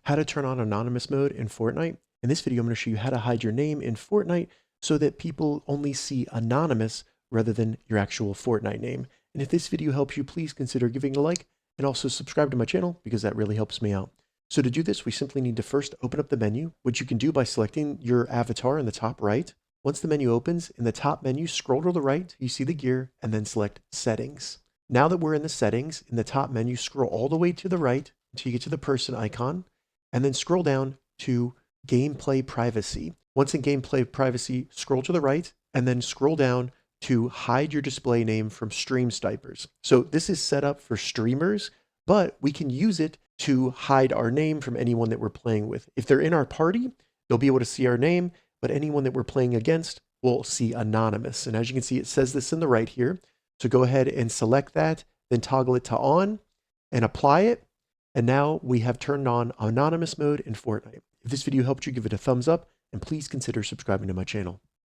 how to turn on anonymous mode in Fortnite. In this video, I'm going to show you how to hide your name in Fortnite so that people only see anonymous rather than your actual Fortnite name. And if this video helps you, please consider giving it a like and also subscribe to my channel because that really helps me out. So to do this, we simply need to first open up the menu, which you can do by selecting your avatar in the top right. Once the menu opens, in the top menu, scroll to the right, you see the gear, and then select Settings. Now that we're in the settings, in the top menu, scroll all the way to the right until you get to the person icon, and then scroll down to Gameplay Privacy. Once in Gameplay Privacy, scroll to the right, and then scroll down to hide your display name from stream snipers. So this is set up for streamers, but we can use it to hide our name from anyone that we're playing with. If they're in our party, they'll be able to see our name, but anyone that we're playing against will see anonymous. And as you can see, it says this in the right here. So go ahead and select that, then toggle it to on and apply it. And now we have turned on anonymous mode in Fortnite. If this video helped you, give it a thumbs up and please consider subscribing to my channel.